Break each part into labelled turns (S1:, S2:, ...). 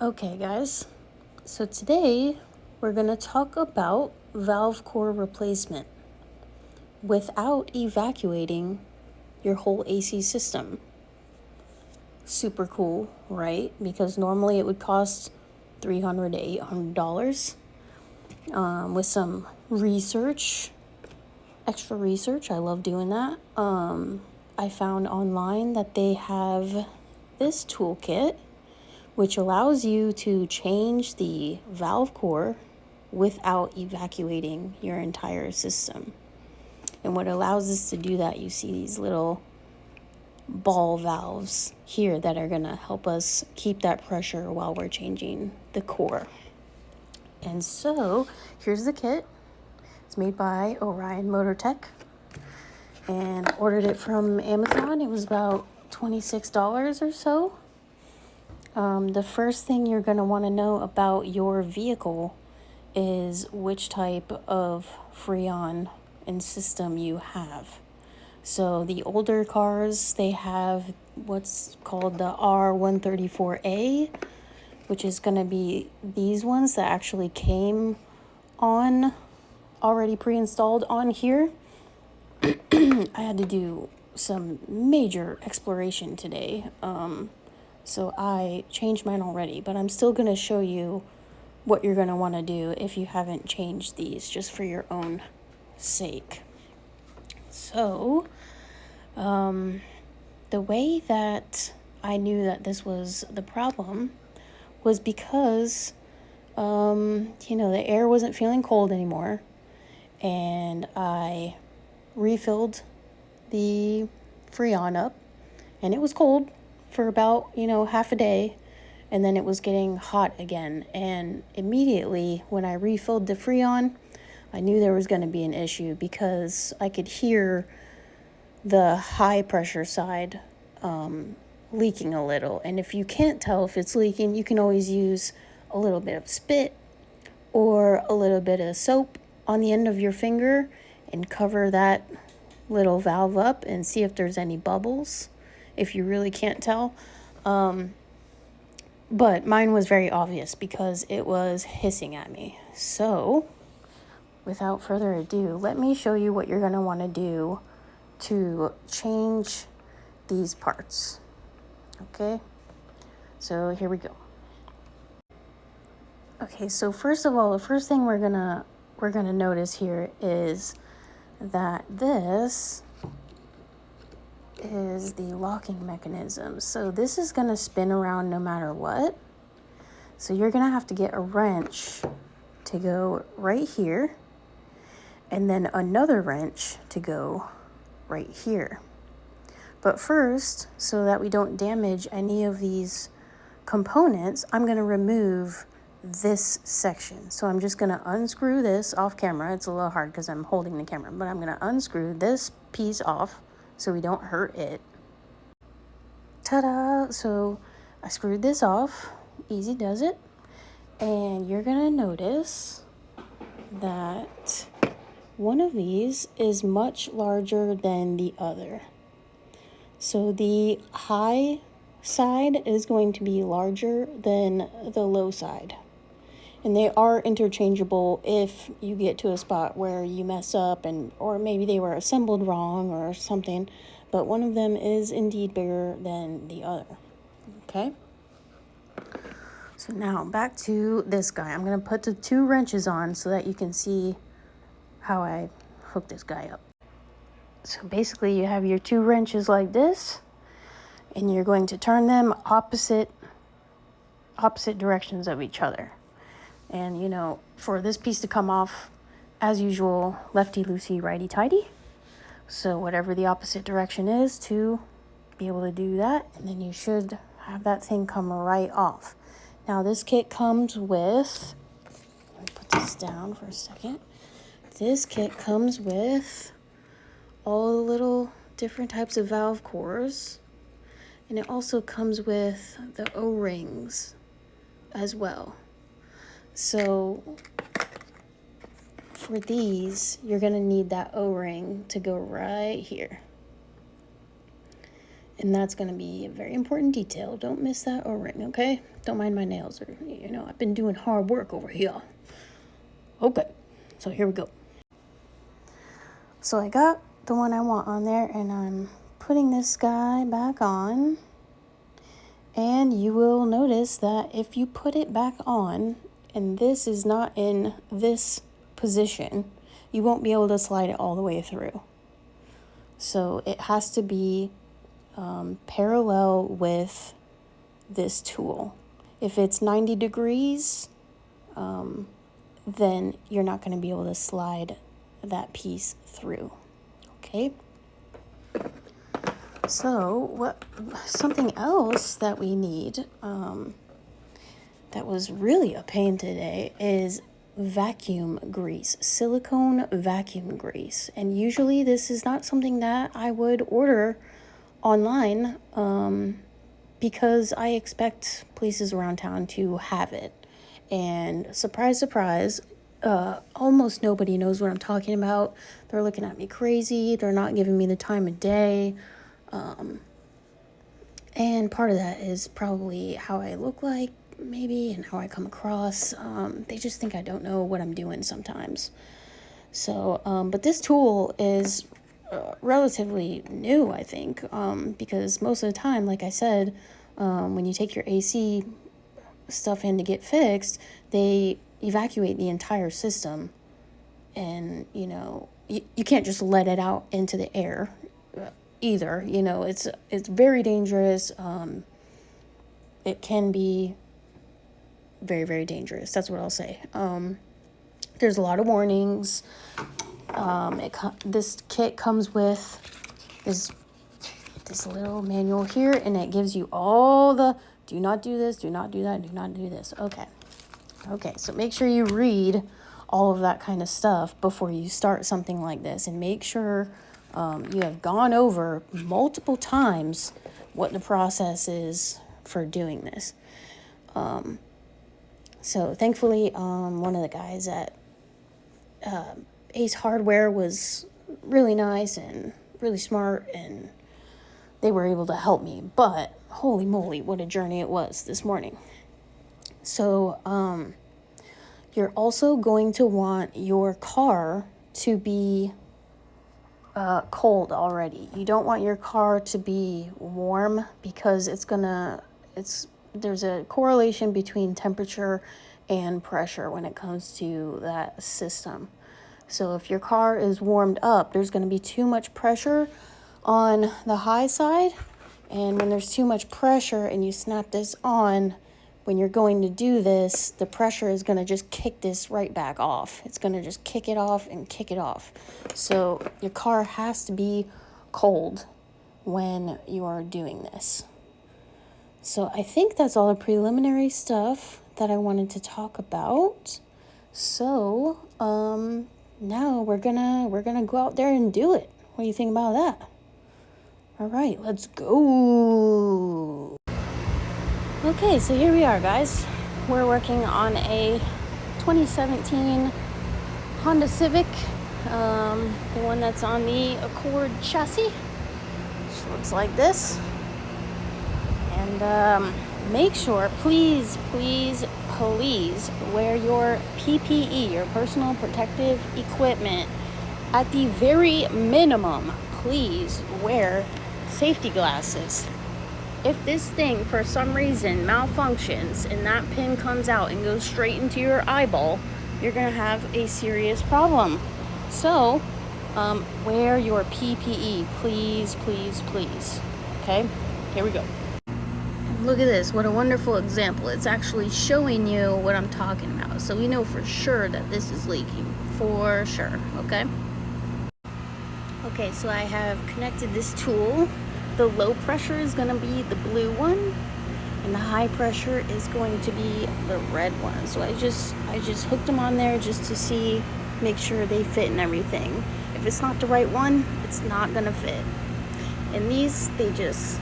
S1: Okay, guys, so today we're going to talk about valve core replacement without evacuating your whole AC system. Super cool, right? Because normally it would cost $300 to $800. With some research, extra research, I love doing that. I found online that they have this toolkit which allows you to change the valve core without evacuating your entire system. And what allows us to do that, you see these little ball valves here that are going to help us keep that pressure while we're changing the core. And so here's the kit. It's made by Orion Motor Tech, and I ordered it from Amazon. It was about $26 or so. The first thing you're going to want to know about your vehicle is which type of Freon and system you have. So the older cars, they have what's called the R134a, which is going to be these ones that actually came on already pre-installed on here. I had to do some major exploration today. So I changed mine already, but I'm still going to show you what you're going to want to do if you haven't changed these, just for your own sake. So, the way that I knew that this was the problem was because, the air wasn't feeling cold anymore, and I refilled the Freon up, and it was cold for about, half a day, and then it was getting hot again. And immediately when I refilled the Freon, I knew there was going to be an issue because I could hear the high pressure side leaking a little. And if you can't tell if it's leaking, you can always use a little bit of spit or a little bit of soap on the end of your finger and cover that little valve up and see if there's any bubbles, if you really can't tell. But mine was very obvious because it was hissing at me. So, without further ado, let me show you what you're going to want to do to change these parts. Okay? So, here we go. Okay, so first of all, the first thing we're going to notice here is that this is the locking mechanism. So this is going to spin around no matter what. So you're going to have to get a wrench to go right here, and then another wrench to go right here. But first, so that we don't damage any of these components, I'm going to remove this section. So I'm just going to unscrew this off camera. It's a little hard because I'm holding the camera, but I'm going to unscrew this piece off so we don't hurt it. Ta-da! So I screwed this off. Easy does it. And you're going to notice that one of these is much larger than the other. So the high side is going to be larger than the low side. And they are interchangeable if you get to a spot where you mess up, or maybe they were assembled wrong or something, but one of them is indeed bigger than the other. Okay? So now back to this guy. I'm going to put the 2 wrenches on so that you can see how I hook this guy up. So basically you have your 2 wrenches like this, and you're going to turn them opposite directions of each other. And, for this piece to come off, as usual, lefty-loosey, righty-tighty. So whatever the opposite direction is, to be able to do that. And then you should have that thing come right off. Now, this kit comes with... Let me put this down for a second. This kit comes with all the little different types of valve cores. And it also comes with the O-rings as well. So for these, you're going to need that O-ring to go right here. And that's going to be a very important detail. Don't miss that O-ring, okay? Don't mind my nails. Or, I've been doing hard work over here. Okay, so here we go. So I got the one I want on there, and I'm putting this guy back on. And you will notice that if you put it back on, and this is not in this position, you won't be able to slide it all the way through. So it has to be parallel with this tool. If it's 90 degrees, then you're not going to be able to slide that piece through. Okay? So something else that we need that was really a pain today is vacuum grease, silicone vacuum grease. And usually this is not something that I would order online because I expect places around town to have it. And surprise, surprise, almost nobody knows what I'm talking about. They're looking at me crazy. They're not giving me the time of day. And part of that is probably how I look like, maybe, and how I come across. They just think I don't know what I'm doing sometimes. So, but this tool is relatively new, I think, because most of the time, like I said, when you take your AC stuff in to get fixed, they evacuate the entire system, and you can't just let it out into the air either. It's very dangerous. It can be very, very dangerous. That's what I'll say. There's a lot of warnings. This kit comes with this little manual here, and it gives you all the do not do this, do not do that, do not do this. Okay, so make sure you read all of that kind of stuff before you start something like this, and make sure you have gone over multiple times what the process is for doing this. So thankfully, one of the guys at Ace Hardware was really nice and really smart, and they were able to help me. But holy moly, what a journey it was this morning. So you're also going to want your car to be cold already. You don't want your car to be warm, because there's a correlation between temperature and pressure when it comes to that system. So if your car is warmed up, there's going to be too much pressure on the high side, and when there's too much pressure and you snap this on, when you're going to do this, the pressure is going to just kick this right back off. It's going to just kick it off and kick it off. So your car has to be cold when you are doing this. So I think that's all the preliminary stuff that I wanted to talk about. So now we're gonna go out there and do it. What do you think about that? All right, let's go. Okay, so here we are, guys. We're working on a 2017 Honda Civic, the one that's on the Accord chassis, which looks like this. And make sure, please wear your PPE, your personal protective equipment. At the very minimum, please wear safety glasses. If this thing, for some reason, malfunctions and that pin comes out and goes straight into your eyeball, you're going to have a serious problem. So, wear your PPE, please. Okay, here we go. Look at this, what a wonderful example. It's actually showing you what I'm talking about. So we know for sure that this is leaking, for sure, okay? Okay, so I have connected this tool. The low pressure is going to be the blue one, and the high pressure is going to be the red one. So I just hooked them on there just to make sure they fit and everything. If it's not the right one, it's not going to fit. And these, they just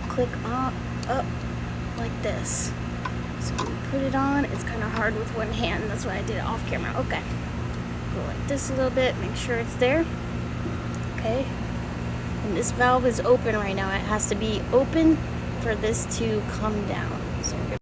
S1: click up like this. So when you put it on, it's kind of hard with one hand. That's why I did it off camera. Okay, go like this a little bit, make sure it's there. Okay, And this valve is open right now. It has to be open for this to come down.